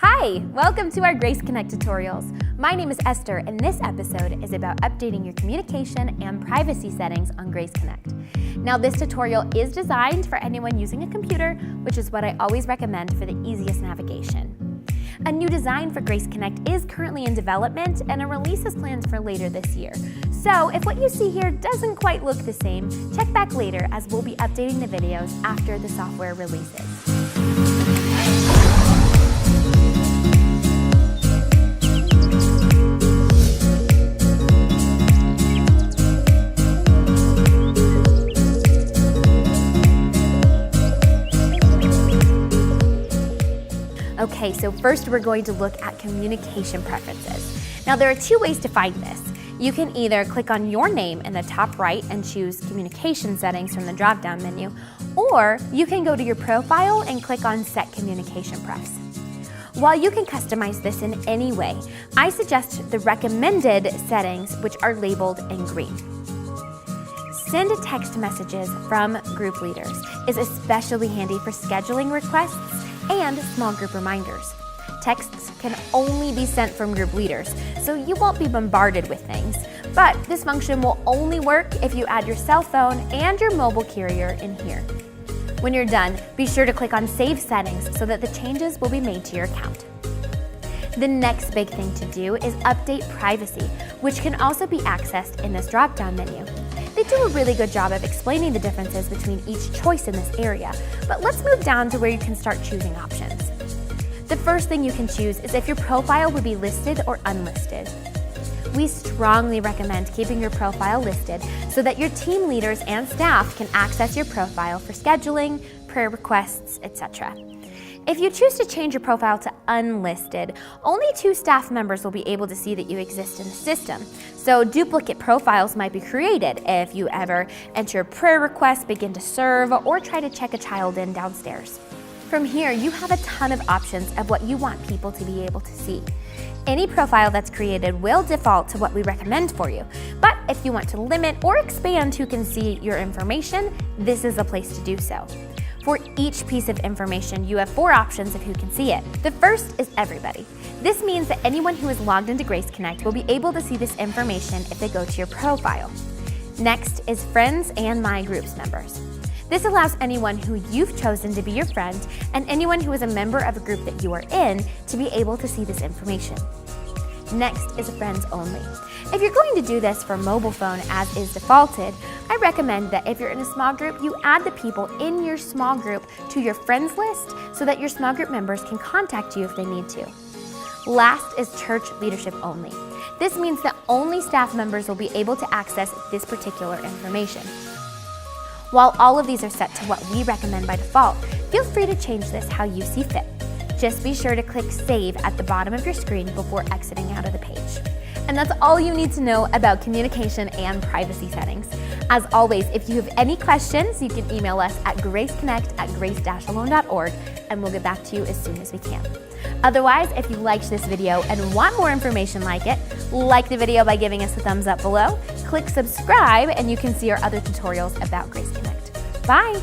Hi, welcome to our Grace Connect tutorials. My name is Esther, and this episode is about updating your communication and privacy settings on Grace Connect. Now, this tutorial is designed for anyone using a computer, which is what I always recommend for the easiest navigation. A new design for Grace Connect is currently in development, and a release is planned for later this year. So if what you see here doesn't quite look the same, check back later as we'll be updating the videos after the software releases. Okay, so first we're going to look at communication preferences. Now there are two ways to find this. You can either click on your name in the top right and choose communication settings from the drop-down menu, or you can go to your profile and click on set communication prefs. While you can customize this in any way, I suggest the recommended settings, which are labeled in green. Send text messages from group leaders is especially handy for scheduling requests and small group reminders. Texts can only be sent from group leaders, so you won't be bombarded with things. But this function will only work if you add your cell phone and your mobile carrier in here. When you're done, be sure to click on Save Settings so that the changes will be made to your account. The next big thing to do is update privacy, which can also be accessed in this drop-down menu. They do a really good job of explaining the differences between each choice in this area, but let's move down to where you can start choosing options. The first thing you can choose is if your profile would be listed or unlisted. We strongly recommend keeping your profile listed so that your team leaders and staff can access your profile for scheduling, prayer requests, etc. If you choose to change your profile to unlisted, only 2 staff members will be able to see that you exist in the system. So duplicate profiles might be created if you ever enter a prayer request, begin to serve, or try to check a child in downstairs. From here, you have a ton of options of what you want people to be able to see. Any profile that's created will default to what we recommend for you. But if you want to limit or expand who can see your information, this is a place to do so. For each piece of information, you have 4 options of who can see it. The first is everybody. This means that anyone who is logged into Grace Connect will be able to see this information if they go to your profile. Next is friends and My Groups members. This allows anyone who you've chosen to be your friend and anyone who is a member of a group that you are in to be able to see this information. Next is friends only. If you're going to do this for mobile phone as is defaulted, I recommend that if you're in a small group, you add the people in your small group to your friends list so that your small group members can contact you if they need to. Last is church leadership only. This means that only staff members will be able to access this particular information. While all of these are set to what we recommend by default, feel free to change this how you see fit. Just be sure to click Save at the bottom of your screen before exiting out of the page. And that's all you need to know about communication and privacy settings. As always, if you have any questions, you can email us at graceconnect@grace-alone.org and we'll get back to you as soon as we can. Otherwise, if you liked this video and want more information like it, like the video by giving us a thumbs up below, click subscribe and you can see our other tutorials about Grace Connect. Bye!